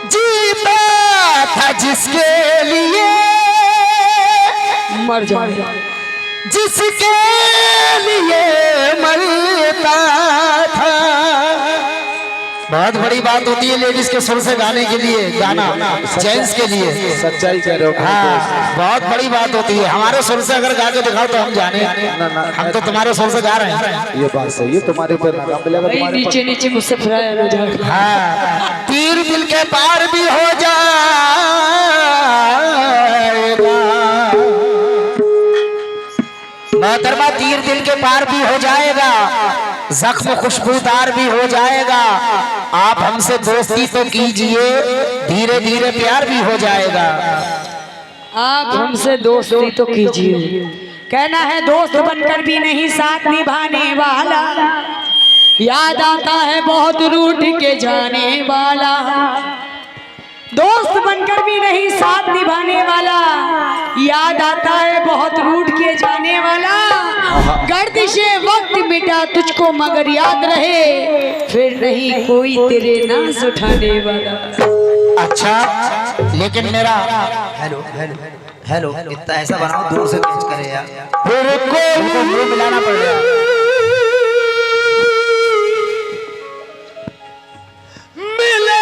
जीता था जिसके लिए मर जाए, जिसके लिए मरता था। बहुत बड़ी बात होती है लेडीज के सुर से गाने के लिए, गाना जेंट्स के लिए सच्चाई कह रहे हो। हाँ, बहुत बड़ी बात होती है। हमारे सुर से अगर गा के दिखाओ तो हम जाने, हम तो तुम्हारे सुर से गा रहे हैं। ये बात सही है, तुम्हारे पे नाम मिलेगा तुम्हारे नीचे नीचे मुझसे फ्रायर हो जाएगा। हाँ, तीर दिल के पार भी हो जाएगा, मोहतरमा तीर दिल के पार भी हो जाएगा, जख्म खुशबूदार भी हो जाएगा। आप हमसे दोस्ती तो कीजिए, धीरे धीरे प्यार भी हो जाएगा। आप हमसे दोस्ती तो कीजिए। कहना है दोस्त बनकर भी नहीं साथ निभाने वाला, याद आता है बहुत रूठ के जाने वाला। दोस्त बनकर भी नहीं साथ निभाने वाला, याद आता है बहुत रूठ के जाने वाला। गर्दिशे वक्त मिटा तुझको मगर याद रहे, फिर नहीं कोई तेरे नाज उठाने वाला। अच्छा, लेकिन मेरा हेलो हेलो हेलो इतना ऐसा बनाओ दूर से कैच करे यार। फिर कोई मिलाना पड़ेगा। मिले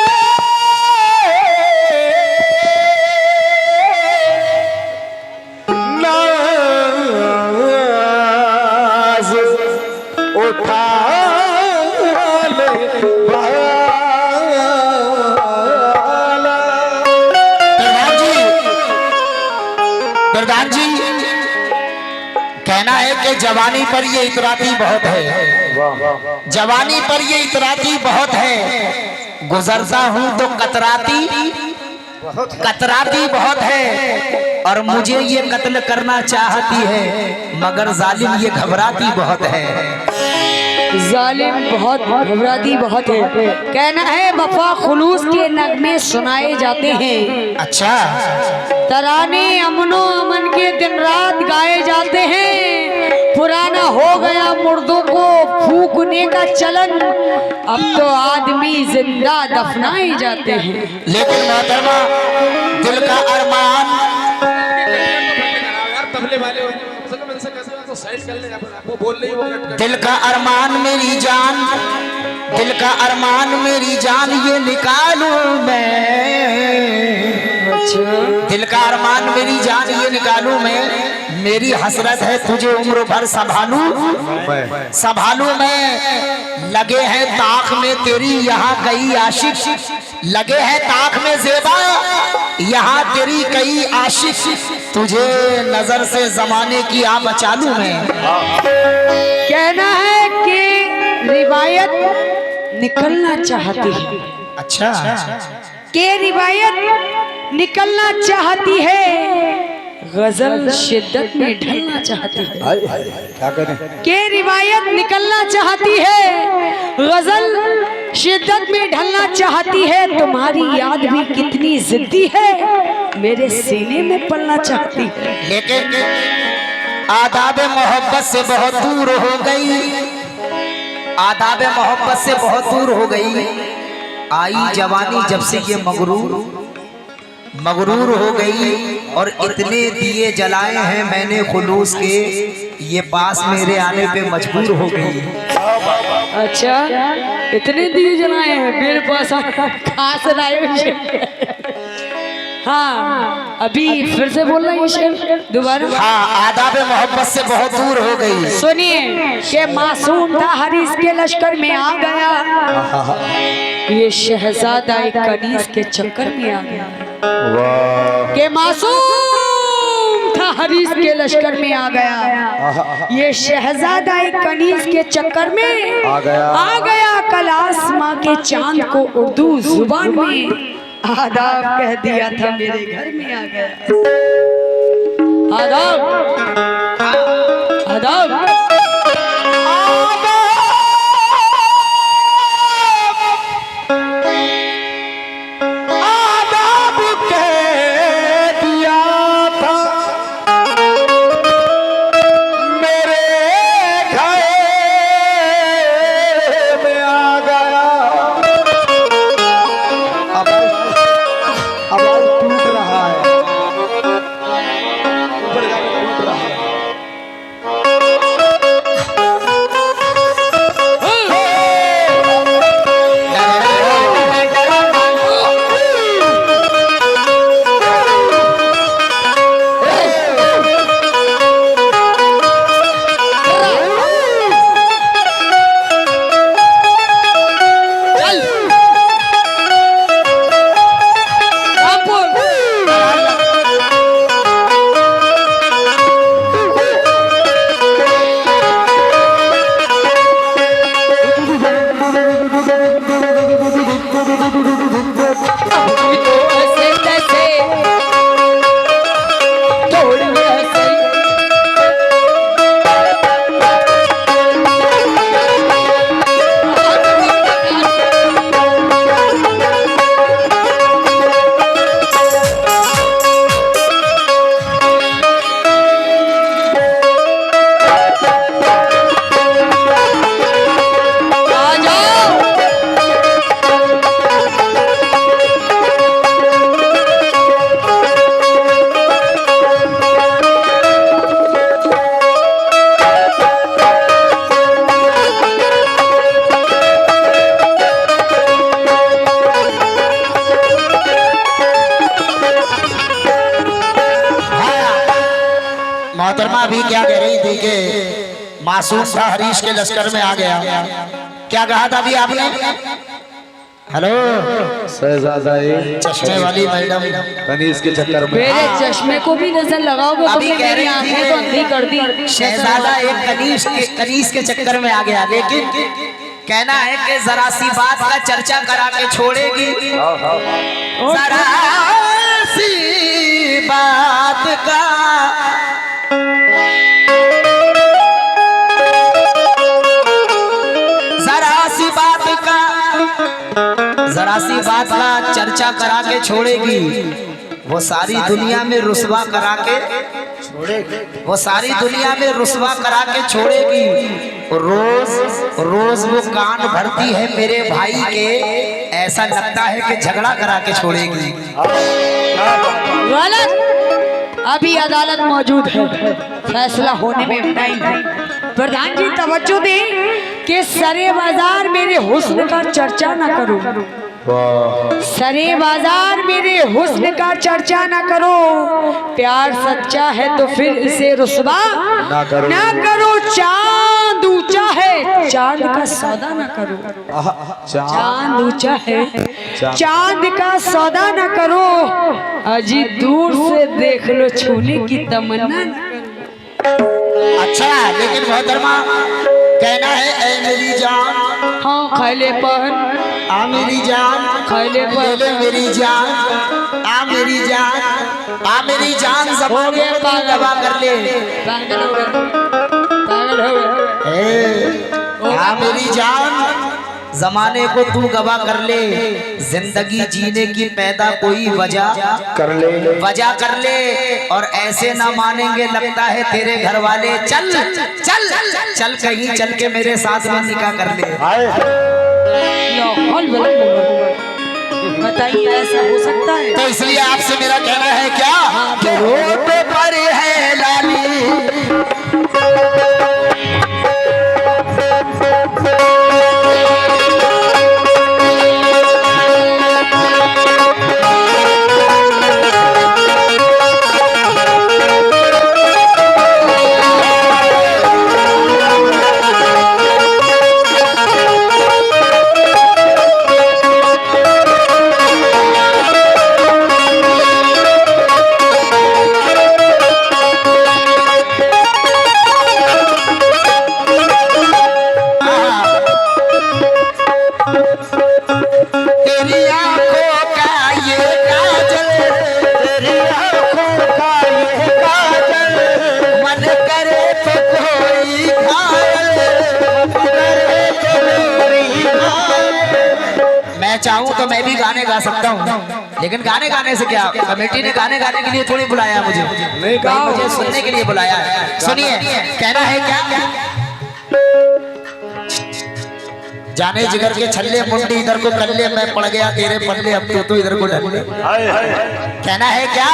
नाज उठा ले प्रधान जी, कहना है कि जवानी पर ये इतराती बहुत है, जवानी पर ये इतराती बहुत है। गुजरता हूँ तो कतराती बहुत है, और मुझे ये कत्ल करना चाहती है, मगर जालिम ये घबराती बहुत है। जालिम बहुत घबराती बहुत है। कहना है वफा खुलूस के नगमे सुनाए जाते हैं। अच्छा, तराने अमनो अमन के दिन रात गाए जाते हैं। पुराना हो गया मुर्दों को फूकने का चलन, अब तो आदमी जिंदा दफनाए जाते हैं। लेकिन मोहतरमा दिल का अरमान, दिल का अरमान मेरी जान, दिल का अरमान मेरी जान ये निकालूं मैं। दिल का अरमान मेरी जान ये निकालूं मैं, मेरी हसरत है तुझे उम्र भर संभालूं मैं। लगे हैं ताक में तेरी यहाँ कई आशिक, लगे हैं ताक में ज़ेबा यहाँ तेरी कई आशिक, तुझे नजर से जमाने की आ बचा लूं मैं। कहना है कि रिवायत निकलना चाहती है। अच्छा, के रिवायत निकलना चाहती है, गजल शिद्दत में ढलना चाहती है। क्या करें? के रिवायत निकलना चाहती है, गजल शिद्दत में ढलना चाहती है। तुम्हारी याद भी कितनी जिद्दी है, मेरे सीने में पलना चाहती है। लेकिन आदाब मोहब्बत से बहुत दूर हो गई, आदाब मोहब्बत से बहुत दूर हो गई। आई जवानी जब से ये मगरूर हो गई, और इतने दिए जलाए हैं मैंने खुलूस के, ये पास मेरे आने पे मजबूर हो गई। अच्छा, इतने दिए जलाए हैं मेरे पास खास राय। हाँ, अभी फिर से बोल रहा है शेर दोबारा। हाँ, आदाब मोहब्बत से बहुत दूर हो गई। सुनिए कि मासूम था हरीस के लश्कर में आ गया, ये शहजादा एक कनीज के चक्कर में आ गया। के मासूम था हरीस के लश्कर में आ गया, ये शहजादा एक कनीज के चक्कर में आ गया। कल आसमां के चांद को उर्दू जुबान में आदाब कह दिया था, मेरे घर में आ गया। आदाब आदाब मोहतरमा भी क्या कह रही थी कि मासूम सा हरीश के लश्कर में आ गया। क्या कहा था अभी आपने? हेलो शहजादा चश्मे वाली मैडम कनीज के चक्कर में मेरे चश्मे को भी नजर लगाओगे तो अभी कह मेरी रही थी आंखें तो अंधी कर दी। शहजादा एक कनीज के चक्कर में आ गया, लेकिन कहना है कि जरा सी बात का चर्चा करा के छोड़ेगी, जरा सी बात का जरा सी बात का चर्चा करा के छोड़ेगी, वो सारी दुनिया में रुसवा करा के छोड़ेगी, वो सारी दुनिया में रुसवा करा के छोड़ेगी। रोज रोज वो कान भरती है मेरे भाई के, ऐसा लगता है कि झगड़ा करा के छोड़ेगी। गलत, अभी अदालत मौजूद है, फैसला होने में टाइम है। प्रधान जी तवज्जो दें कि सरे बाजार मेरे हुस्न का चर्चा न करो, सरे बाजार मेरे हुस्न का चर्चा न करो। प्यार सच्चा है तो फिर इसे रुसवा ना करो। चांद ऊंचा है, चांद का सौदा न करो। चांद ऊंचा है, चांद का सौदा न करो। अजी दूर से देख लो, छूने की तमन्ना न करो। अच्छा, लेकिन मोहतरमा कहना है ऐ मेरी जान, हाँ खैले पर आ मेरी जान, खैले पर मेरी जान, आ मेरी जान, आ मेरी जान, ज़माने को तू गवा कर ले। पागल हो गए, पागल हो गए। आ मेरी जान, जमाने को तू गवा कर ले, जिंदगी जीने की पैदा कोई वजह कर ले, और ऐसे ना मानेंगे लगता है तेरे घर वाले। चल चल चल कहीं चल के मेरे साथ में निकाह कर ले। बताइए ऐसा हो सकता है? तो इसलिए आपसे मेरा कहना है क्या, रोड पर है लाली, चाहूं तो मैं भी गाने गा सकता हूं, लेकिन गाने से क्या, कमेटी ने गाने गाने के लिए थोड़ी बुलाया मुझे, मुझे सुनने के लिए बुलाया है। सुनिए, कहना है क्या, जाने जिगर के छल्ले मुंडी इधर को कर ले, मैं पड़ गया तेरे पल्ले, अब तो इधर को डर ले। कहना है क्या,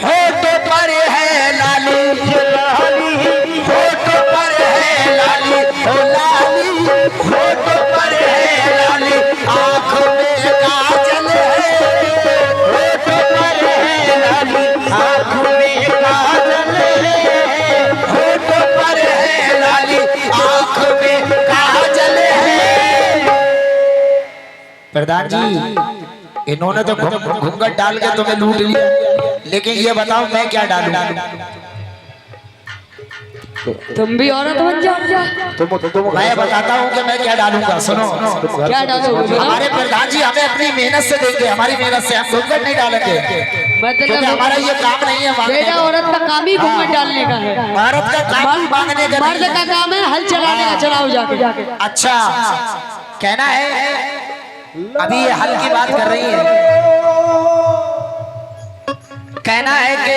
होठ पर है लाली, होठ पर है लाली, ओ लाली, होठ पर है लाली, आँखों में काजल है, होठ पर है लाली, आँखों में काजल है, होठ पर है लाली, आँखों में काजल है। प्रधान जी, इन्होंने तो घूंघट डाल के तुम्हें लूट लिया, लेकिन ये बताओ मैं क्या डालूं? तुम भी औरत बन जाओ। मैं बताता हूँ कि मैं क्या डालूंगा, सुनो। क्या डालोगे? हमारे प्रधान जी हमें अपनी मेहनत से देंगे, हमारी मेहनत से, हम घूंघट नहीं डालेंगे, क्योंकि हमारा ये काम नहीं है मांगने बेटा, का। औरत का काम ही घूंघट डालने का है, औरत का काम मांगने का, मर्द का काम है हल चलाने का। चलाओ जाके। अच्छा, कहना है अभी ये हल की बात कर रही है, कहना है कि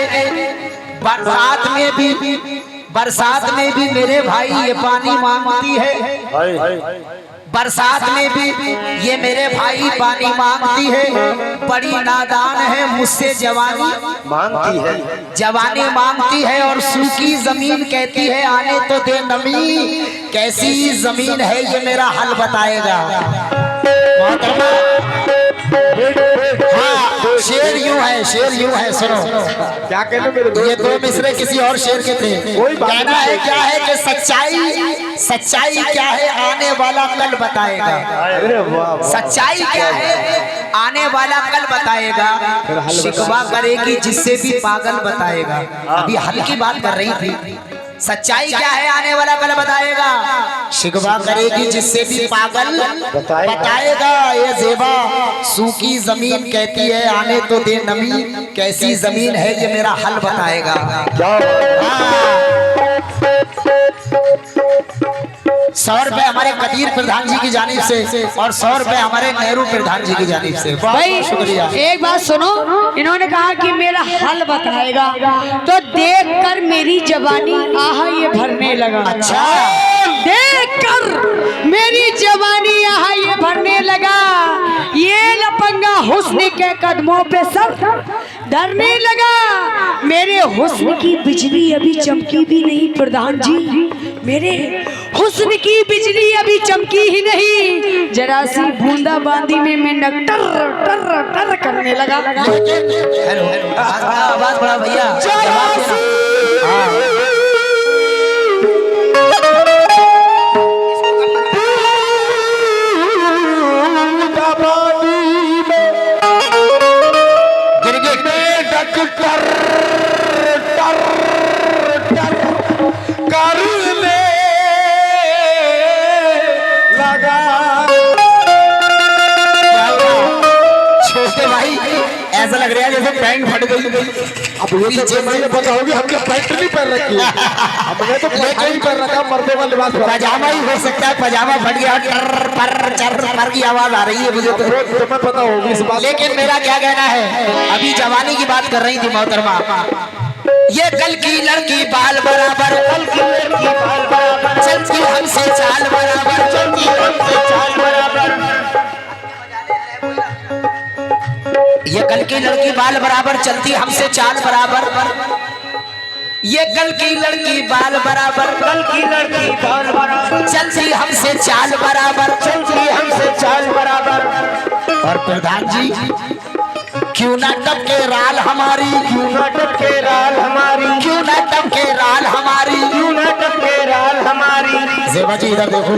बरसात में भी मेरे भाई ये पानी मांगती है, बरसात में भी ये मेरे भाई पानी मांगती है। बड़ी नादान है, मुझसे जवानी मांगती है, जवानी मांगती है, और सूखी जमीन कहती है आने तो दे नमी। कैसी जमीन है ये मेरा हल बताएगा। हाँ, शेर यूं है सुनो। क्या कहने मेरे ये दोस्त? दो मिसरे किसी और शेर के थे। कोई बात कहना नहीं। है क्या है कि सच्चाई क्या है आने वाला कल बताएगा। अरे वाह वाह। सच्चाई क्या है आने वाला कल बताएगा। शिकवा करेगी जिससे भी पागल बताएगा। अभी हल की बात कर रही थी। सच्चाई क्या है आने वाला कल बताएगा। शिकवा करेगी जिससे भी पागल बताएगा। ये जेबा सूखी जमीन कहती है आने तो दे नमी। कैसी जमीन है ये मेरा हल बताएगा। हाँ। 100 रुपए हमारे कदीर प्रधान जी की जानिब से और 100 रुपए हमारे नेहरू प्रधान जी की जानिब से। भाई शुक्रिया। एक बात सुनो, इन्होंने कहा कि मेरा हल बताएगा, तो देखकर मेरी जवानी आहा ये भरने लगा। अच्छा। देखकर मेरी जवानी आहा ये भरने लगा। ये लपंगा हुस्न के कदमों पे सब धरने लगा। मेरे हुस्न की बिजली अभी चमकी भी नहीं प्रधान जी। मेरे हुस्न की बिजली अभी चमकी ही नहीं, जरा सी बूंदा बांदी में मैं टर टर टर करने लगा। हेलो आवाज बड़ा भैया। ऐसा लग रहा है जैसे पैंट फट गई। अब ये तो मैंने बताओगी हमने पैंट नहीं पहन रखी है। हमने तो नहीं पहन रखा, मर्दों का लिबास पजामा ही हो सकता है। पजामा फट गया टर पर चर पर की आवाज आ रही है मुझे तो। तुम्हें पता होगी इस बात। लेकिन मेरा क्या कहना है, अभी जवानी की बात कर रही थी मोहतरमा। ये कल की लड़की बाल बराबर, कल की लड़की बाल बराबर, चलती हमसे चाल बराबर, चलती हमसे चाल बराबर। ये कल की लड़की बाल बराबर, चलती हमसे चाल बराबर। ये कल की लड़की बाल बराबर, कल की लड़की बाल बराबर, चलती हमसे चाल बराबर, चलती हमसे चाल बराबर। और प्रधान जी क्यों ना टपके राल हमारी, क्यों ना टपके राल हमारी, क्यों ना टपके राल हमारी, क्यों ना टपके राल हमारी। जेबा जी इधर देखो।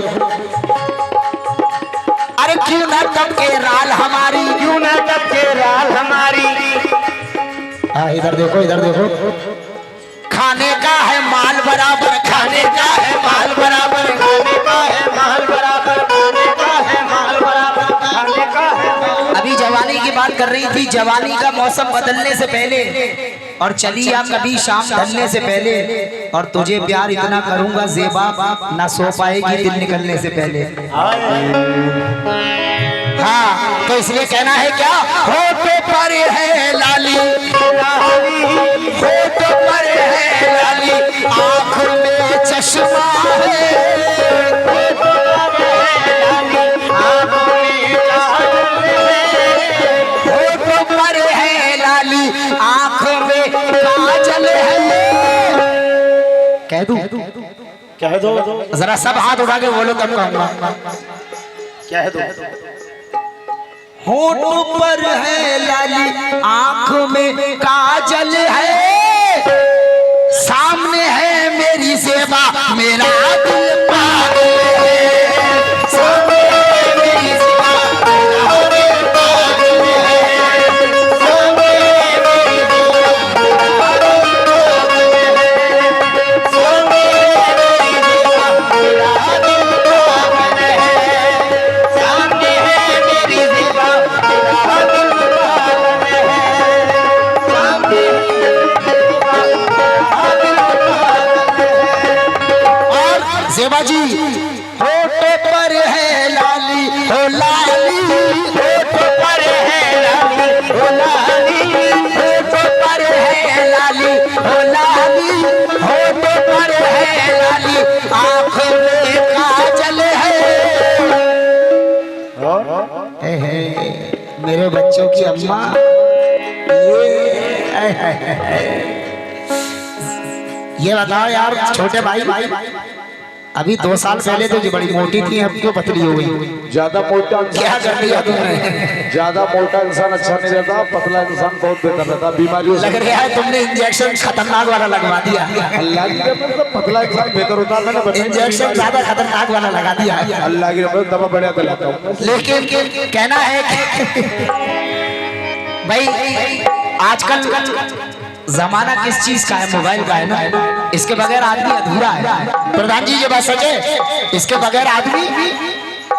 अरे क्यों ना टपके राल हमारी, क्यों ना टपके राल हमारी। हाँ इधर देखो, इधर देखो। खाने का है माल बराबर, खाने का है माल बराबर, खाने का है माल बराबर, खाने का है माल बराबर, खाने का है। अभी जवानी की बात कर रही थी। जवानी का मौसम बदलने से पहले और चली आ कभी शाम ढलने से पहले, और तुझे प्यार इतना करूंगा जेबा ना सो पाएगी दिल निकलने से पहले। हाँ तो इसलिए कहना है क्या, होठों पर है लाली, होठों पर है लाली, आँख में चश्मा है, होठों पर है लाली, आँख में काजल है, होठों पर है लाली, आँख में काजल है। कह दूं? कह दो। जरा सब हाथ उठा के बोलो तब कहूंगा। कह दो। होठों पर है लाली, आँख में काजल है, सामने है मेरी जेबा, मेरा दिल पागल है, सामने है मेरी जेबा, मेरा दिल पागल है, सामने है मेरी जेबा, मेरा दिल पागल है, सामने है मेरी जेबा, मेरा दिल पागल है, सामने है मेरी जेबा, मेरा दिल पागल है, सामने है मेरी जेबा, मेरा दिल पागल है। और जेबा जी होठों पर है लाली, हो लाली, होठों पर है लाली, हो लाली, होठों पर है लाली, हो लाली, होठों पर है लाली, आँख में काजल है। मेरे बच्चों की अम्मा ये बताओ यार छोटे भाई, अभी 2 साल पहले तो जो बड़ी मोटी थी अब क्यों पतली हो गई? ज्यादा मोटा क्या कर दिया तुमने? ज्यादा मोटा इंसान अच्छा नहीं रहता, पतला इंसान बहुत बेहतर रहता। बीमारियों लग से रहा है तुमने इंजेक्शन खतरनाक वाला लगवा दिया। अल्लाह की रहमत से पतला इंसान बेहतर होता है। मैंने बताया इंजेक्शन ज्यादा खतरनाक वाला लगा दिया। अल्लाह की रहमत से दवा बढ़िया दिलाता हूँ। लेकिन कहना है कि भाई आजकल जमाना किस चीज का है? मोबाइल का है ना। इसके बगैर आदमी अधूरा है। प्रधान जी ये बात सच है, इसके बगैर आदमी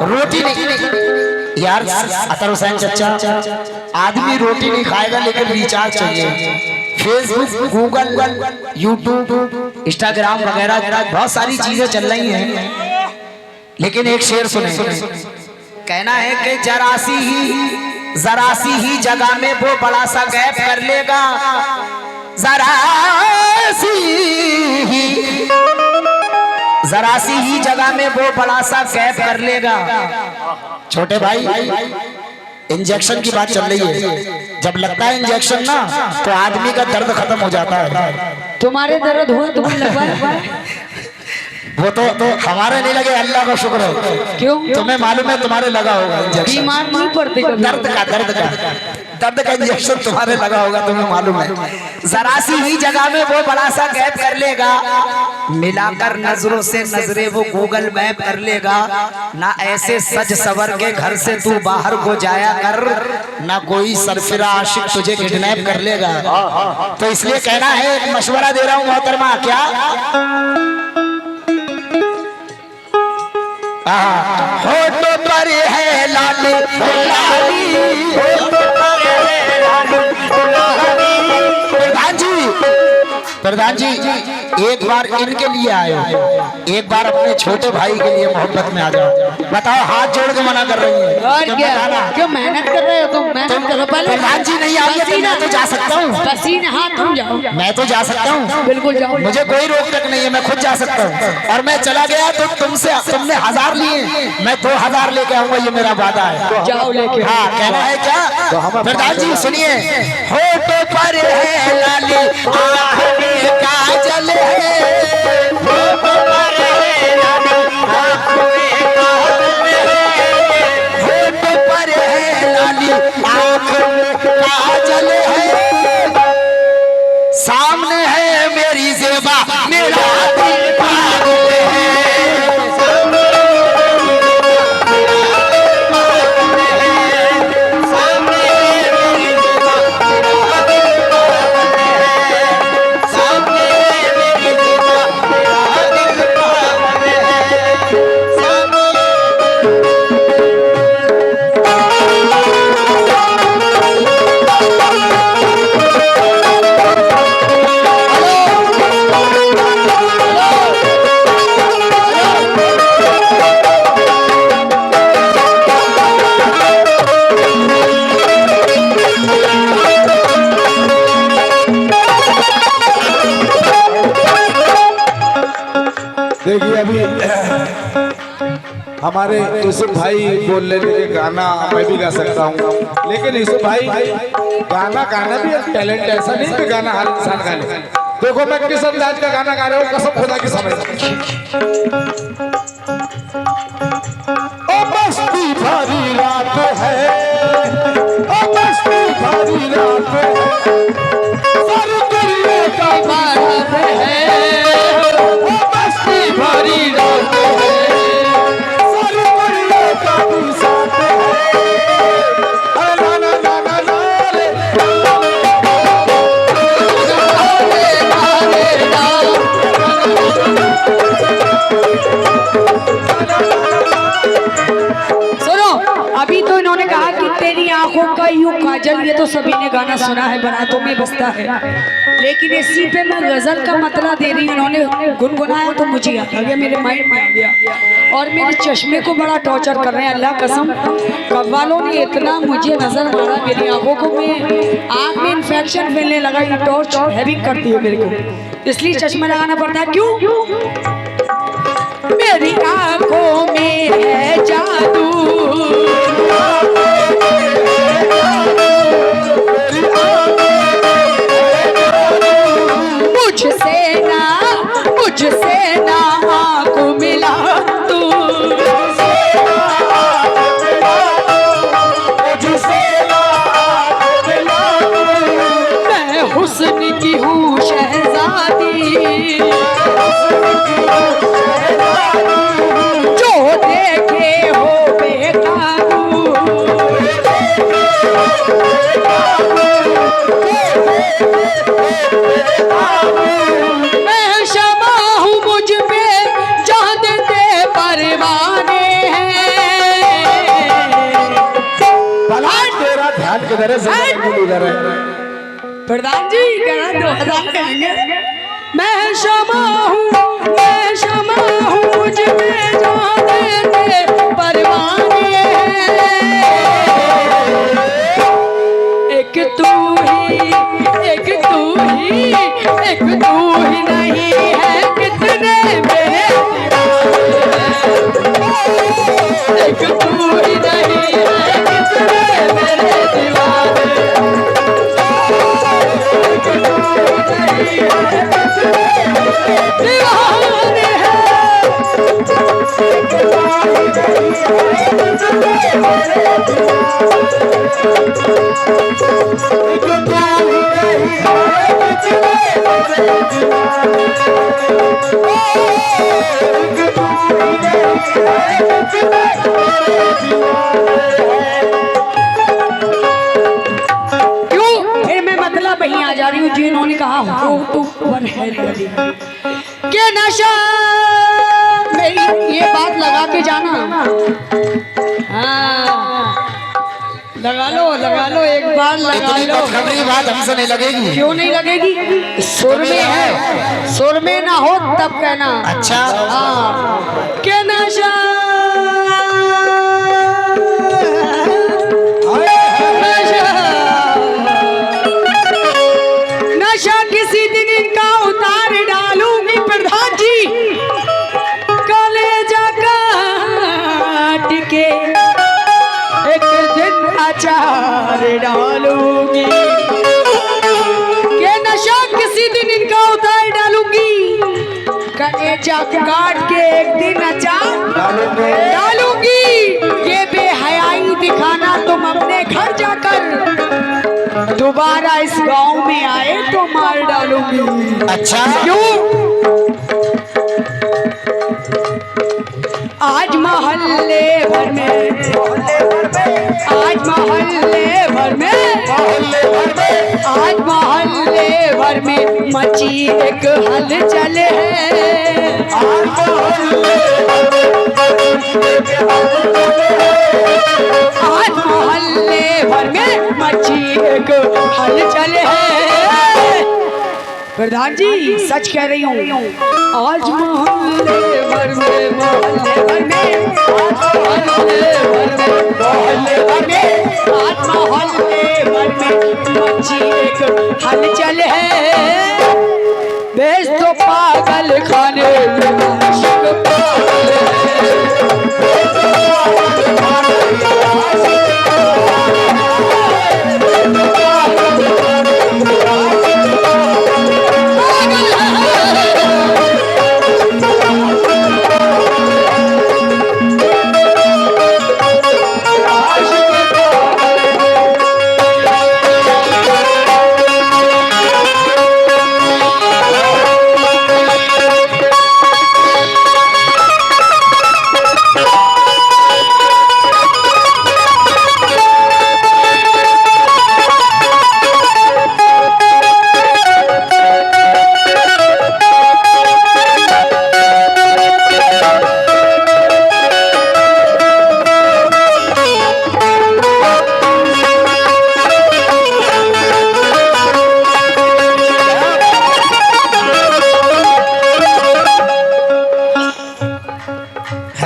रोटी नहीं। यार अतर हुसैन चचा, आदमी रोटी नहीं खाएगा लेकिन रिचार्ज चाहिए। फेसबुक, गूगल, यूट्यूब, इंस्टाग्राम वगैरह बहुत सारी चीजें चल रही हैं। लेकिन एक शेर सुने, कहना है कि जरा सी ही जगह में वो बड़ा सा गैप कर लेगा। जरा सी ही जगह में वो बड़ा सा गैप कर लेगा। छोटे भाई इंजेक्शन की बात चल रही है। जब लगता है इंजेक्शन ना तो आदमी का दर्द खत्म हो जाता है। तुम्हारे दर्द हुआ तुमने लगवाया? वो तो हमारे नहीं लगे, अल्लाह का शुक्र हो। क्यों? तुम्हें मालूम है तुम्हारे लगा होगा इंजेक्शन। बीमार नहीं पड़ते कभी? दर्द का इंजेक्शन तुम्हारे लगा होगा, तुम्हें मालूम है। जरा सी ही जगह में वो बड़ा सा गैप कर लेगा। मिलाकर नजरों से नजरे वो गूगल मैप कर लेगा। ना ऐसे सज सवर के घर से तू बाहर को जाया कर, ना कोई सरफिरा आशिक तुझे किडनैप कर लेगा। तो इसलिए कहना है, एक मशवरा दे रहा हूँ मोहतरमा, क्या होठों पर है लाल लाली, होठों पर है लाल लाली। प्रधान जी एक बार इनके लिए आए, एक बार अपने छोटे भाई के लिए मोहब्बत में आ जाओ। बताओ, हाथ जोड़ के मना कर रही है। और क्या? क्यों मेहनत कर रहे हो तुम? मेहनत करो पहले। प्रधान जी नहीं आएंगे तो मैं तो जा सकता हूँ। पसीने हाथ तुम जाओ। मैं तो जा सकता हूँ, बिल्कुल जाओ। मुझे कोई रोक टोक नहीं है, मैं खुद जा सकता हूँ। और मैं चला गया तो तुमने 1000 लिए, मैं 2000 लेके आऊंगा, ये मेरा वादा है। जाओ लेके। हाँ, कहना है क्या प्रधान जी? सुनिए, होठों पर है लाली, आँखों में काजल है, होठों पर है लाली, आँखों में काजल है, होठों पर है लाली, आँखों में काजल है, सामने है मेरी ज़ेबा, मेरा दिल पागल है। देखिए अभी हमारे यूसुफ भाई बोल रहे थे कि गाना मैं भी गा सकता हूँ, लेकिन यूसुफ भाई गाना भी एक टैलेंट है, ऐसा नहीं कि गाना हर इंसान गा ले। देखो मैं किस अंदाज का गाना गा रहा हूँ, कसम खुदा की समझ। ओ मस्ती भरी रात है, ओ मस्ती भरी रात है, सर दुनिया का बाहर है, ओ मस्ती भरी रात है, सर दुनिया का भी साथ है। अरे ना ना ना ना ना रे, सुनो, अभी तो इन्होंने कहा कि तेरी आंखों का यूं काजल, ये तो सभी ने गाना सुना है, बारातों में बजता है। लेकिन इसी पे मैं गजल का मतलब दे रही हूँ। इन्होंने गुनगुनाया तो मुझे याद आ गया, मेरे माइंड में आ गया। और मेरे चश्मे को बड़ा टॉर्चर कर रहे हैं, अल्लाह कसम। कव्वालों ने इतना मुझे नजर मारा, मेरी आंखों को, मैं आंख में इन्फेक्शन फैलने लगा। ये टॉर्च हैवी करती है मेरे को, इसलिए चश्मा लगाना पड़ता है। क्यों? मेरी आंखों में है जादू, मुझसे ना आँख मिला मैं क्षमा हूँ मुझ पे जहाँ देते परवाने हैं। भला तेरा ध्यान किधर है? इधर है। प्रधान जी कहना 2000 कहेंगे। मैं क्षमा हूँ मुझ पे जहाँ देते परवाने हैं। एक तू ही नहीं है कितने मेरे दीवाने। एक तू ही नहीं है कितने मेरे दीवाने। एक तू ही नहीं है कितने दीवाने क्यों फिर मैं मतलब वहीं आ जा रही हूँ। जिन्होंने कहा हो तो वन है के नशा मेरी ये बात लगा के जाना। हाँ लगा लो एक बार लगा लो। खबरी बात हमसे नहीं लगेगी। क्यों नहीं लगेगी? सुर में है, सुर में ना हो तब कहना। अच्छा हाँ के नशा नशा किसी दिन इनका उतार डालूंगी प्रधान जी। कलेजा काट के एक दिन अचार डालूंगी। के नशा किसी दिन इनका उतार डालूंगी। कलेजा काट के एक दिन अचार डालूंगी। ये बेहयाई दिखाना तुम अपने घर जाकर दोबारा इस गांव में आए तो मार डालूंगी। अच्छा क्यों? आज मोहल्ले भर में आज मोहल्ले भर में मची एक हलचल है। आज मोहल्ले भर में मची एक हलचल है। प्रधान जी सच कह रही हूँ। आज मोहल्ले भर में आज मोहल्ले भर में मची एक हलचल है। बेच तो पागल खाने आशिक पागल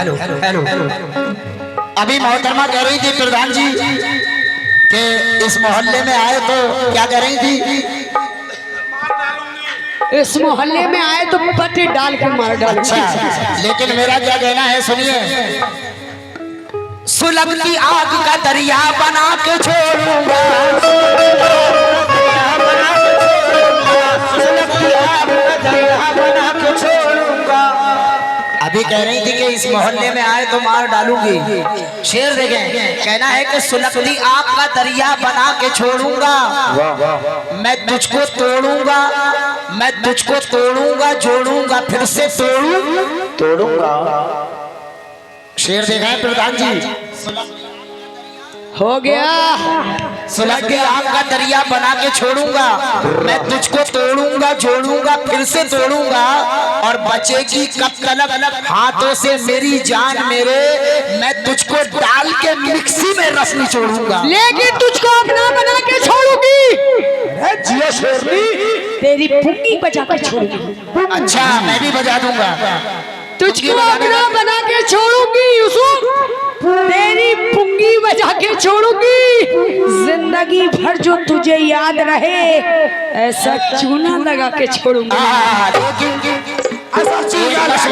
हेलो अभी मोहतरमा कह रही थी प्रधान जी कि इस मोहल्ले में आए तो क्या कह रही थी? इस मोहल्ले में आए तो पट्टे डाल के मार डाल। अच्छा लेकिन मेरा क्या कहना है सुनिए। सुलगती आग का दरिया बना के छोड़ूंगा। अभी कह रही थी कि इस मोहल्ले में आए तो मार डालूंगी। शेर देखें, कहना है कि सुलगती आग का दरिया बना के छोड़ूंगा। मैं तुझको तोड़ूंगा, मैं तुझको तोड़ूंगा, जोड़ूंगा, फिर से तोड़ूंगा। शेर देखा है प्रधान जी। हो गया। सुलगती आग का दरिया बना के छोड़ूंगा, मैं तुझको तोड़ूंगा, जोड़ूंगा, फिर से तोड़ूंगा, और बचेगी कब तलक हाथों से मेरी जान मेरे, मैं तुझको डाल के मिक्सी में रस निचोड़ूंगा। लेकिन तुझको अपना बना के छोड़ूंगी, जिया शेरनी, तेरी पुंगी बजा के छोड़ूंगी। अच्छा, मैं भी बजा दूंगा। तुझको अपना बना के छोड़ूंगी यूसुफ, तेरी पुंगी बजा के छोड़ूंगी। जिंदगी भर जो तुझे याद रहे ऐसा चूना लगा के छोड़ूंगी। ऐसा चूना लगा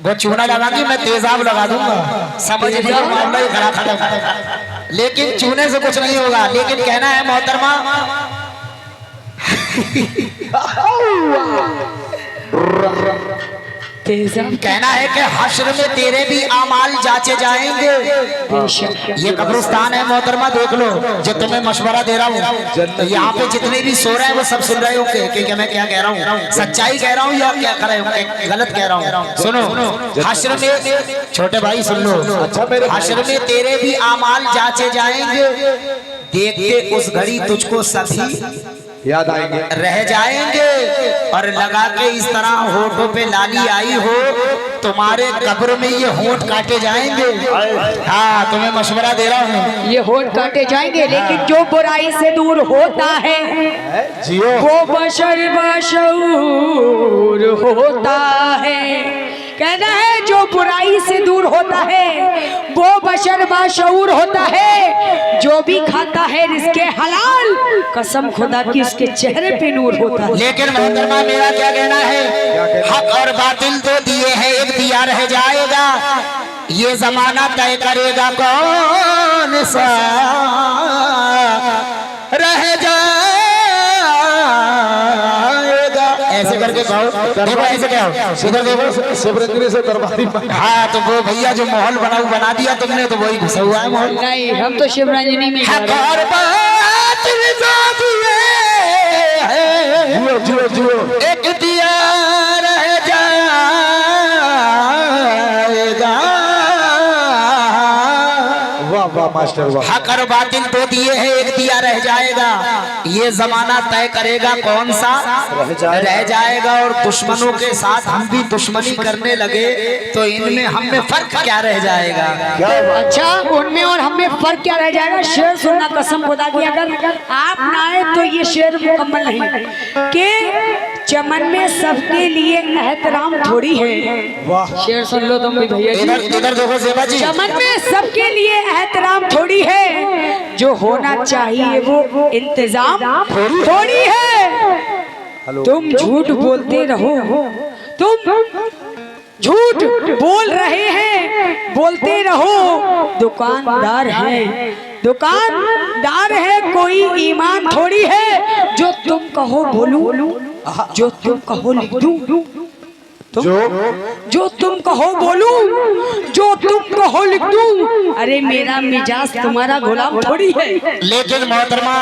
वो चूना लगाऊंगी, मैं तेजाब लगा दूंगा, समझ लीजिए मामला ही खराब खत्म। लेकिन चूने से कुछ नहीं होगा। लेकिन कहना है मोहतरमा, कहना है कि हश्र में तेरे भी आमाल जांचे जाएंगे। ये कब्रिस्तान है मोहतरमा, देख लो, जो तुम्हें मशवरा दे रहा हूँ। तो यहाँ पे जितने भी सो रहे हैं वो सब सुन रहे होंगे कि मैं क्या कह रहा हूँ, सच्चाई कह रहा हूँ या क्या कर रहे होंगे, गलत कह रहा हूँ। सुनो, हश्र में, छोटे भाई सुन लो, हश्र में तेरे भी आमाल जांचे जाएंगे। देखते उस घड़ी तुझको सभी याद आएंगे, रह जाएंगे, और लगा के इस तरह होठों पे लाली आई हो, तुम्हारे कब्र में ये होठ काटे जाएंगे। हाँ, तुम्हें मशवरा दे रहा हूँ, ये होठ काटे जाएंगे। लेकिन जो बुराई से दूर होता है जियो वो बशर बशऊर होता है। कहना है जो बुराई से दूर होता है वो बशर बाशऊर होता है। जो भी खाता है रिज़्क़े हलाल, कसम खुदा की उसके चेहरे पे नूर होता है। लेकिन मोहतरमा मेरा क्या कहना है, हक और बातिल तो दिए हैं, एक दिया रह जाएगा, ये जमाना तय करेगा कौन सा रह जाएगा। ऐसे करके कहो, देखो ऐसे क्या हो, इधर देखो, शिवरंजनी से दरबारी। हाँ, तो वो भैया जो माहौल बना दिया तुमने, तो वही घुसा हुआ है माहौल। नहीं, हम तो शिवरंजनी में हक और बातिल तो दिए हैं, जियो जियो जियो, एक दिया रह जाएगा। वाह वाह मास्टर वाह। हक और बातिल तो दिए हैं, एक दिया रह जाएगा, ये जमाना तय करेगा कौन सा रह जाएगा। और दुश्मनों के साथ हम भी दुश्मनी करने लगे तो इनमें हम में फर्क क्या रह जाएगा। अच्छा, उनमें और हमें फर्क क्या रह जाएगा। शेर सुनना, कसम खुदा की अगर आप ना आए तो ये शेर मुकम्मल नहीं। कि चमन में सबके लिए एहतराम थोड़ी है। वाह, शेर सुन लो तुम भी भैया जी। इधर देखो सेवा जी, चमन में सबके लिए एहतराम थोड़ी है, जो होना चाहिए वो इंतजाम थोड़ी है। तुम झूठ बोलते रहो, तुम झूठ बोल रहे हैं, बोलते रहो। दुकानदार है, दुकानदार है, कोई ईमान थोड़ी है। जो तुम कहो बोलूं, जो तुम कहो लिख दूं, जो तुम कहो बोलूं, जो तुम कहो लिख दूं। अरे मेरा मिजाज तुम्हारा गुलाम थोड़ी है। लेकिन मोहतरमा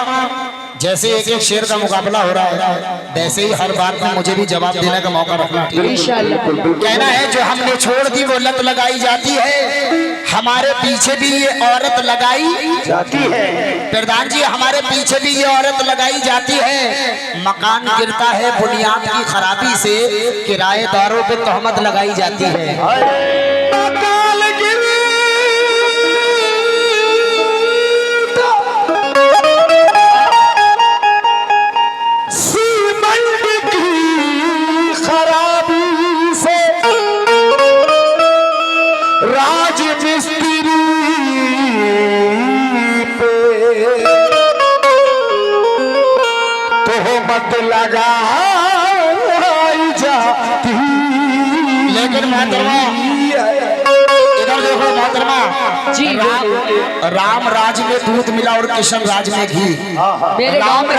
जैसे एक एक शेर का मुकाबला हो रहा है, वैसे ही हर बार में मुझे भी जवाब देने का मौका रखना चाहिए। इंशाअल्लाह। कहना है जो हमने छोड़ दी वो लत लगाई जाती है, हमारे पीछे भी ये औरत लगाई जाती है। प्रधान जी, हमारे पीछे भी ये औरत लगाई जाती है। मकान गिरता है बुनियाद की खराबी से, किराएदारों पे तहमत लगाई जाती है। मकान गिरता सीमेंट की खराबी से, राज मिस्त्री पे तोहमत लगाई जाती। लेकिन मोहतरमा इधर देखो मोहतरमा जी, राम राज में दूध मिला और किशन राज में घी। मेरे गांव में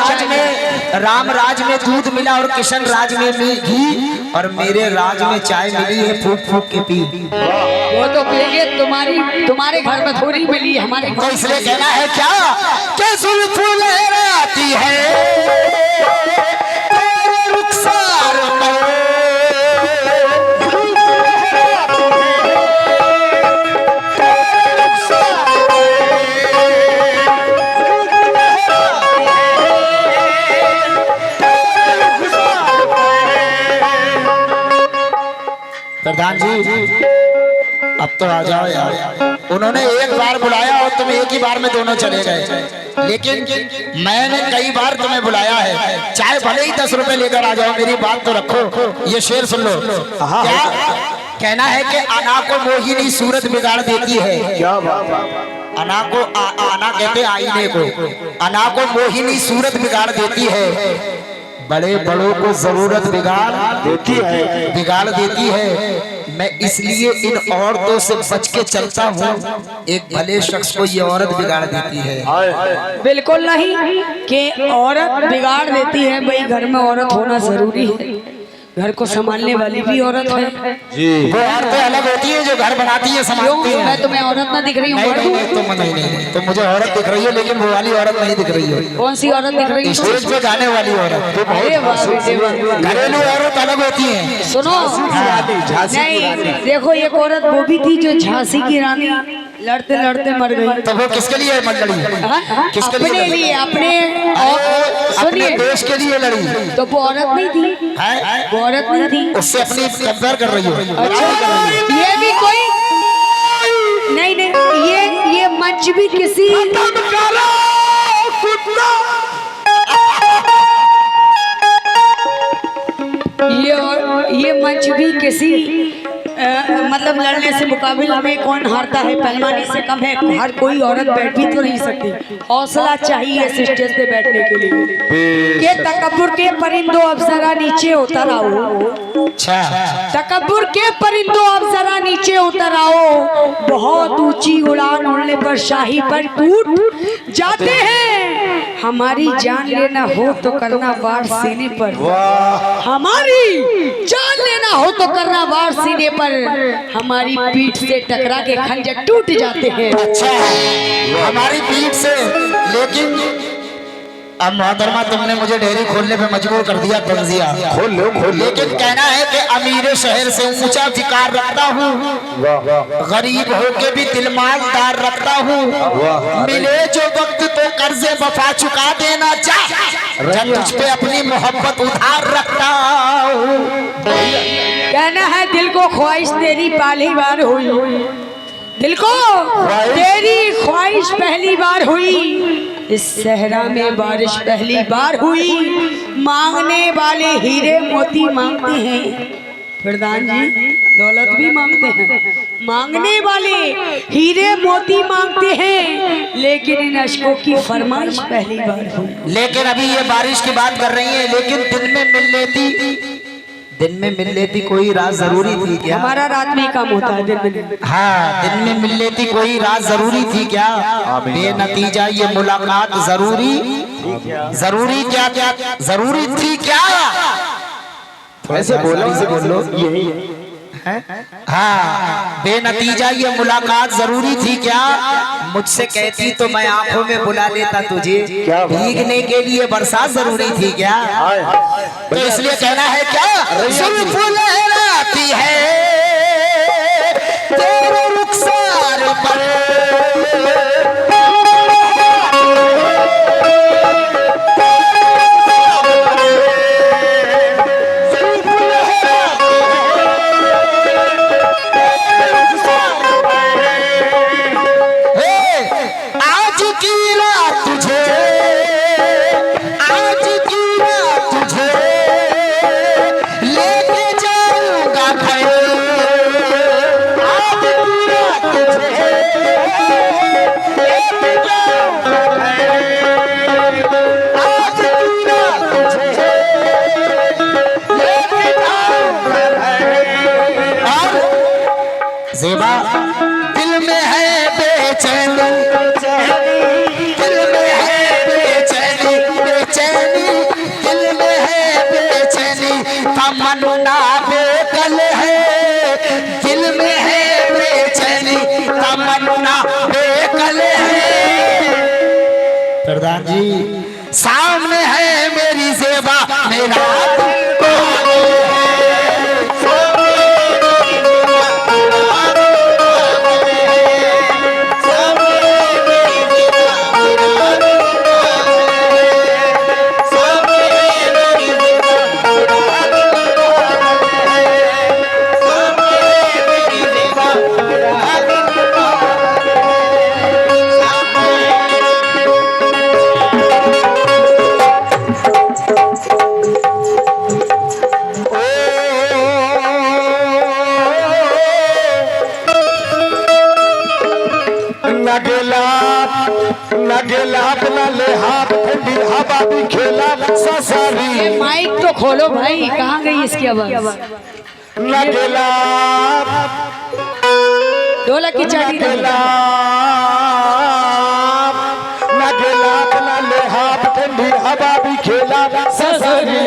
राम राज में दूध मिला और किशन राज में घी, और मेरे राज में चाय मिली है फूक फूक के पी। वो तो पिएंगे, तुम्हारे घर में थोड़ी मिली, हमारे तो इसलिए कहना है क्या कि जुल्फ लहराती है, तेरे रुख प्रधान जी अब तो आ जाओ यार। उन्होंने एक बार बुलाया और तुम एक ही बार में दोनों चले गए, लेकिन मैंने कई बार तुम्हें बुलाया है। चाहे भले ही 10 रुपए लेकर आ जाओ, मेरी बात तो रखो। ये शेर सुन लो। क्या कहना है कि अना को मोहिनी सूरत बिगाड़ देती है। क्या बात, अना को आना कहते आईने को, अना को मोहिनी सूरत बिगाड़ देती है, बड़े बड़ों को जरूरत बिगाड़ देती है। मैं इसलिए इन औरतों से बच के चलता हूँ, एक भले शख्स को ये औरत बिगाड़ देती है। बिल्कुल नहीं कि औरत बिगाड़ देती है। भाई घर में औरत होना जरूरी है, घर को संभालने वाली भी औरत है जी। वो औरतें अलग होती है जो घर बनाती है, संभालती है। मैं तुम्हें औरत ना दिख रही हूँ? तुम मुझे औरत दिख रही हो, लेकिन वो वाली औरत नहीं दिख रही हो। कौन सी औरत दिख रही है? स्टेज पे गाने वाली औरत। अरे वाह बेटे वाह। घरेलू औरत अलग होती है। सुनो, नहीं देखो एक औरत वो भी थी जो झांसी की रानी लड़ते लड़ते मर गई। तो वो किसके लिए मर लड़ी? किसके अपने लिए, अपने अपने देश के लिए लड़ी। तो वो औरत नहीं थी? वो औरत नहीं थी, उससे अपनी कंपेयर कर रही हो। अच्छा ये भी कोई नहीं नहीं, ये मंच भी किसी ये मंच भी किसी मतलब लड़ने से मुकाबले में कौन हारता है, पहलवानी से कम है। हर कोई औरत बैठ भी तो नहीं सकती, हौसला चाहिए इस स्टेज पे बैठने के लिए। ये तकब्बुर के परिंदों अब जरा नीचे उतर आओ। तकब्बुर के परिंदों अब जरा नीचे उतर आओ। बहुत ऊंची उड़ान उड़ने पर शाही पर टूट जाते हैं। हमारी जान लेना हो तो करना वार सीने पर, हमारी जान लेना हो तो करना वार सीने पर, हमारी पीठ से टकरा के खंजर टूट जाते हैं। अच्छा हमारी पीठ से, लेकिन अब मोहतरमा तुमने मुझे डेयरी खोलने पे मजबूर कर दिया। तंजिया खोल लो। लेकिन कहना है कि अमीर शहर से ऊंचा विकार रखता हूँ, गरीब होके भी दिल मालदार रखता हूँ। मिले जो वक्त तो कर्जे वफा चुका देना चाह, जब तुझ पे अपनी मोहब्बत उधार रखता हूँ। कहना है दिल को ख्वाहिश तेरी पहली बार हुई, दिल को तेरी ख्वाहिश पहली बार हुई। इस सहरा में बारिश पहली बार हुई। मांगने वाले हीरे मोती मांगते हैं, प्रधान जी दौलत भी मांगते हैं। मांगने वाले हीरे मोती मांगते हैं, लेकिन इन अशकों की फरमाइश पहली बार हुई। लेकिन अभी ये बारिश की बात कर रही है, लेकिन दिन में मिल लेती कोई रात जरूरी थी क्या? हमारा रात में ही काम होता है, दिन में। हाँ, दिन में मिल लेती कोई रात जरूरी थी क्या? बेनतीजा ये मुलाकात जरूरी क्या जरूरी थी क्या? ऐसे बोलो यही हाँ, बेनतीजा ये मुलाकात जरूरी थी क्या? मुझसे कहती तो मैं आंखों में बुला लेता तुझे, भीगने के लिए बरसात जरूरी थी क्या? तो इसलिए कहना है क्या, जुल्फ लहराती है तेरे रुखसार पर, ज़ेबा दिल में है बेचैनी, दिल में है बेचैनी, दिल में है बेचैनी, तमन्ना बेकल है। दिल में है बेचैनी, तमन्ना बेकल है। प्रधान जी सामने है मेरी ज़ेबा, मेरा गेला अपना ले हाथ ठंडी हवा भी खेला ससारी ये माइक तो खोलो भाई, कहाँ गई इसकी आवाज? न गेला ढोलक की चाटी गेला न गेला अपना ले हाथ ठंडी हवा भी खेला ससारी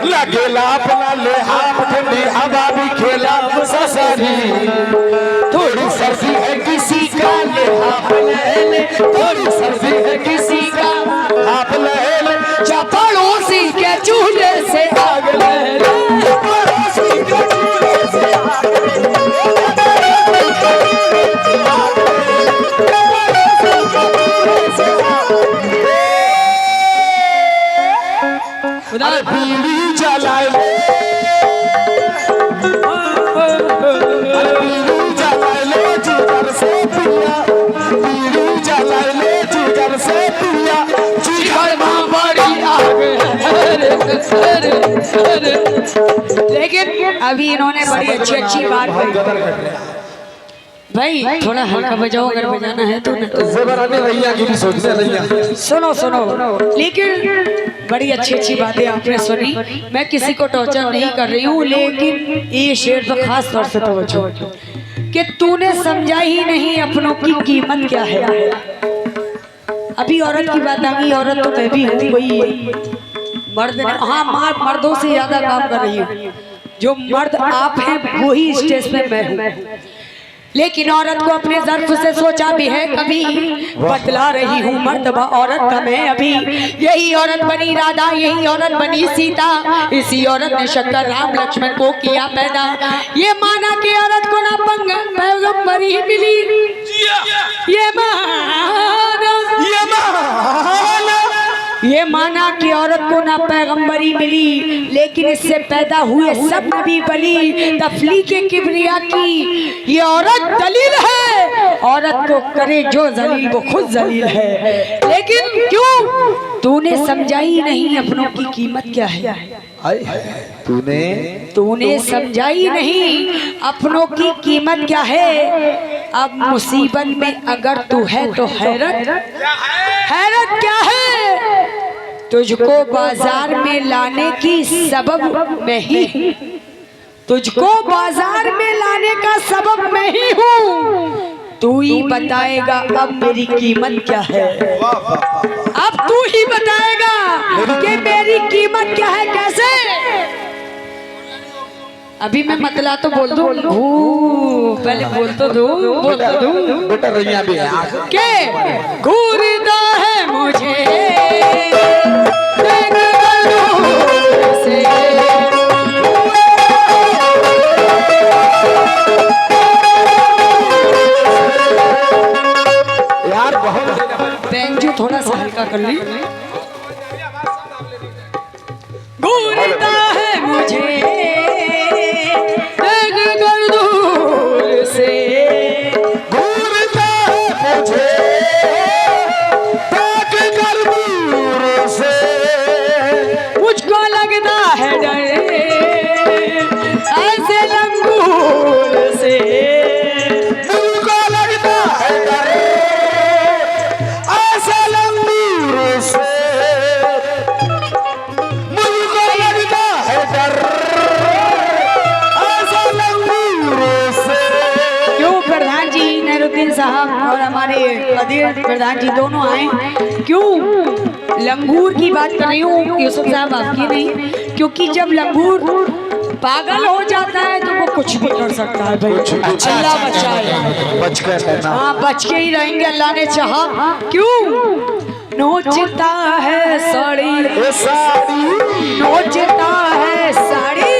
लगेला अपना ले हाथ ठंडी हवा भी खेला ससारी थोड़ी सर्दी है किसी का ले हाथ ले ले, थोड़ी सर्दी है किसी का हाथ ले ले, पड़ोसी के चूल्हे से आग ले ले, पड़ोसी के चूल्हे से आग ले ले, बीड़ी जलाए बीड़ी जलाए ले जिगर से पिया, बीड़ी जलाए ले जिगर से पिया, जिगर में बड़ी आग लेकिन अभी इन्होंने बड़ी अच्छी बात कही भाई, थोड़ा हल्का बजाओ अगर बजाना है तो। भैया की भी सोचते रहिए। सुनो लेकिन बड़ी अच्छी बातें आपने सुनी। मैं किसी को टॉर्चर नहीं कर रही हूँ, लेकिन ये शेर पर खास तौर से तवज्जो कि तूने समझा ही नहीं अपनों की कीमत क्या है। अभी औरत की बात आ गई, औरत तो मैं भी हूँ, कोई मर्द हाँ मर्दों से ज्यादा काम कर रही हूँ। जो मर्द आप हैं वही स्टेज पे मैं हूँ, लेकिन औरत को अपने ज़र्फ से सोचा भी है कभी, बतला रही हूँ मर्तबा औरत का मैं अभी। यही औरत बनी राधा, यही औरत बनी सीता, इसी औरत ने शंकर राम लक्ष्मण को किया पैदा। ये माना कि औरत को ना पैगंबरी मिली, ये माना कि औरत को ना पैगंबरी मिली, लेकिन इससे पैदा हुए सब नबी बली। तफलीके किबरिया की ये औरत दलील है, औरत को करे जो जलील वो खुद जलील है। लेकिन क्यों तूने समझा ही नहीं अपनों की कीमत क्या है? तूने समझा ही नहीं अपनों की कीमत क्या है। अब मुसीबत में अगर तू है तो हैरत क्या है? तुझको बाजार में लाने की सबब मैं ही, तुझको बाजार में लाने का सबब मैं ही हूँ। तू ही बताएगा अब मेरी कीमत क्या है। अब तू ही बताएगा कि मेरी कीमत क्या है। कैसे? अभी मैं मतला तो बोल दूं, पहले बोल तो दूं बेटा रैया भी है के घूरता है मुझे से। यार बहुत बेंजू थोड़ा सा हल्का कर ली। घूरता है मुझे दूर से, घूरता है मुझे ताक कर दूर से, मुझको लगता है डर ऐसे लंगूर से, मुझको लगता है डर ऐसे लंगूर से, मुझको लगता है डर ऐसे लंगूर से। क्यों प्रधान जी नैरुद्दीन साहब और हमारे कदीर प्रधान जी दोनों आए? क्यों लंगूर की बात कर रही हूँ यूसुफ साहब, आपकी नहीं, क्योंकि जब लंगूर पागल हो जाता है तो वो कुछ भी कर सकता है भाई। अल्लाह बचाए, बच कर रहना। हाँ बच के ही रहेंगे, अल्लाह ने चाहा। क्यों नोचता है साड़ी, नोचता है साड़ी,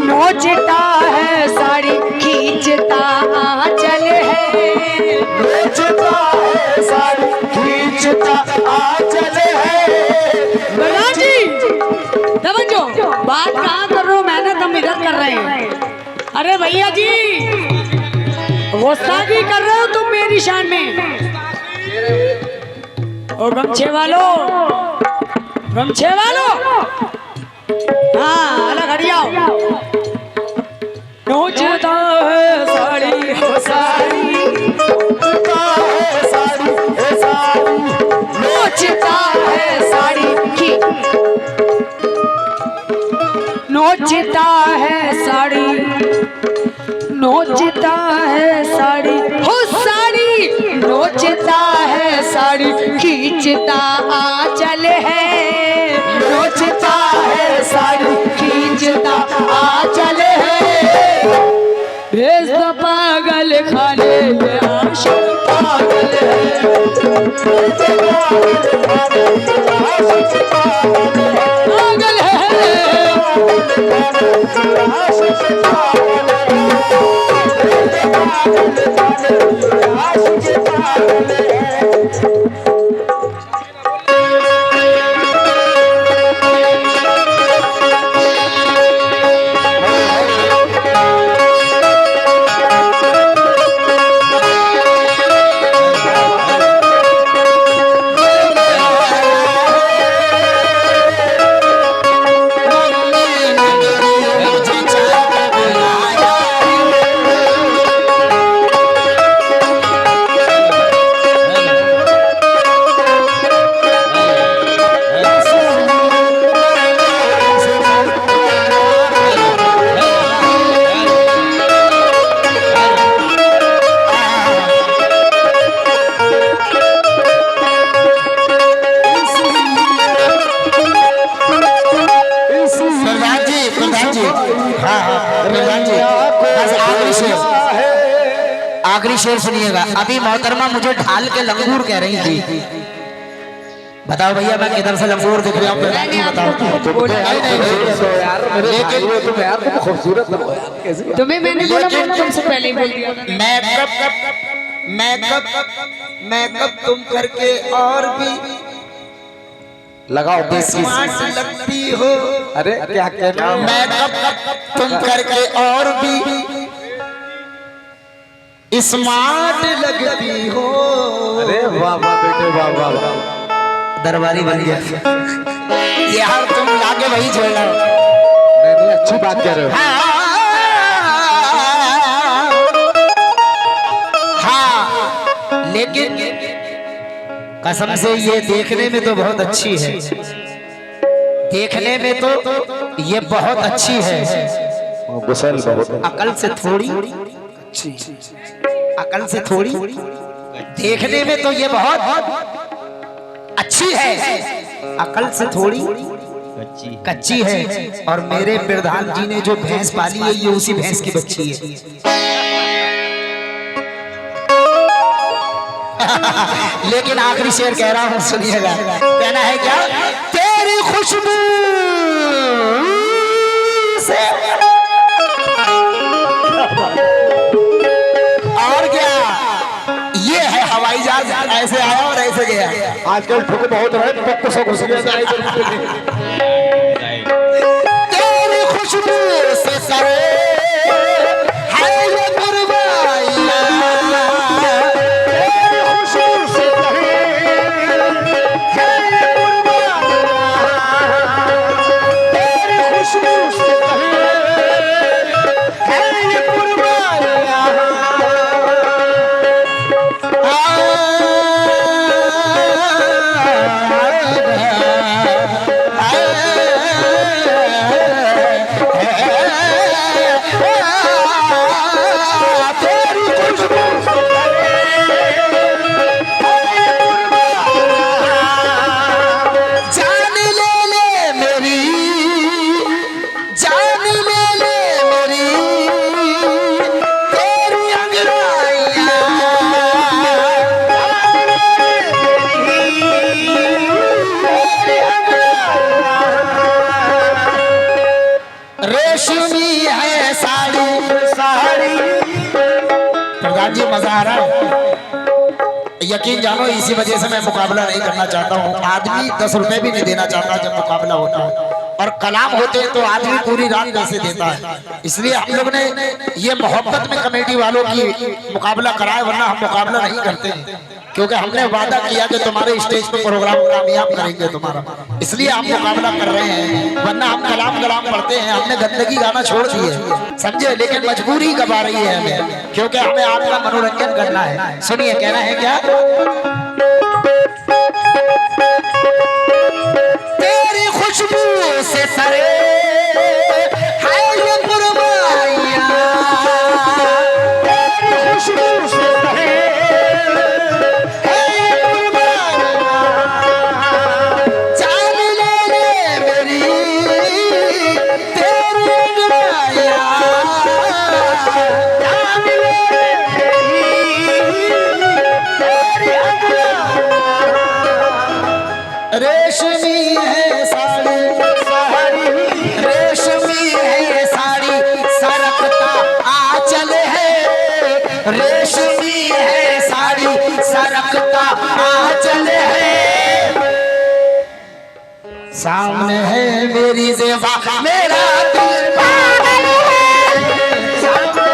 नोचता है साड़ी, खींचता आंचल है, नोचता है साड़ी, खींचता आंचल है। प्रधान जी तवज्जो, बात कहाँ कर रहे हो, मेहनत हम इधर कर रहे हैं। अरे भैया जी गुस्ताखी कर रहे हो तुम मेरी शान में। ओ गमछे वालों, गमछे वालों, हाँ अलग हट जाओ। नोचता है साड़ी हो साड़ी, कि नोचता है साड़ी, नोचता है साड़ी, हो साड़ी नोचता है साड़ी, खींचता आंचल है, नोचता है साड़ी, खींचता आंचल है, भेज दो पागल खाने में आशिक पागल है, पागल है। आखिरी शेर सुनिएगा। अभी मोहतरमा मुझे ढाल के लंगूर कह रही थी। बताओ भैया मैं किधर से लंगूर दिख रहा हूँ? खूबसूरत तुम्हें मैंने बोला तुमसे पहले ही बोल दिया। मैकअप तुम करके और भी लगाओ स्मार्ट लगती हो। अरे क्या कहना, मैकअप तुम करके और भी स्मार्ट लगती हो। अरे वाह वाह बेटे वाह वाह वाह, दरबारी बन गया यार, तुम लाके वही छोड़ना। नहीं अच्छी बात कह रहे हो। हाँ लेकिन कसम से ये देखने में तो बहुत अच्छी है, देखने में तो ये बहुत अच्छी है, गुसल बहुत अकल से थोड़ी, अकल से थोड़ी, देखने में तो ये बहुत अच्छी है, अकल से थोड़ी कच्ची है। और मेरे प्रधान जी ने जो भैंस पाली है ये उसी भैंस की बच्ची है। लेकिन आखिरी शेर कह रहा हूं सुनिएगा। कहना है क्या? तेरी खुशबू से और क्या, ये है हवाई जहाज, ऐसे आया और ऐसे गया। आजकल ठुक बहुत रहे, पक्को से घुस गया। तेरी खुशबू से सरे है ये कुर्बानियां, तेरी खुशबू से सरे है ये कुर्बानियां, तेरी खुशबू से सरे है ये कुर्बानियां। रेशमी है साड़ी, साड़ी प्रधान जी मजा आ रहा है। यकीन जानो इसी वजह से मैं मुकाबला नहीं करना चाहता हूँ। आदमी 10 रुपए भी नहीं देना चाहता जब मुकाबला होता है, और कलाम होते हैं तो आदमी पूरी रात पैसे देता है। इसलिए हम लोग ने ये मोहब्बत में कमेटी वालों की मुकाबला कराया, वरना हम मुकाबला नहीं करते हैं, क्योंकि हमने वादा किया कि तुम्हारे स्टेज पे प्रोग्राम कामयाब करेंगे तुम्हारा, इसलिए हम मुकाबला कर रहे हैं। वरना हम कलाम पढ़ते हैं, हमने गंदगी गाना छोड़ दिए, समझे। लेकिन मजबूरी कब आ रही है हमें, क्योंकि हमें आपका मनोरंजन करना है। सुनिए, कहना है क्या? खुशबू से सरे है ये पुरवाइया, खुशबू से सरे है ये पुरवाइया। जान ले मेरी तेरी अंगड़ाइया, जान ले तेरी अंगड़ाइया। रेशमी है साड़ी रेशमी है साड़ी सरकता आंचल है, रेशमी है साड़ी सरकता आंचल है, सामने है मेरी ज़ेबा मेरा दिल पागल है, सामने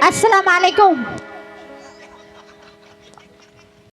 अस्सलाम वालेकुम।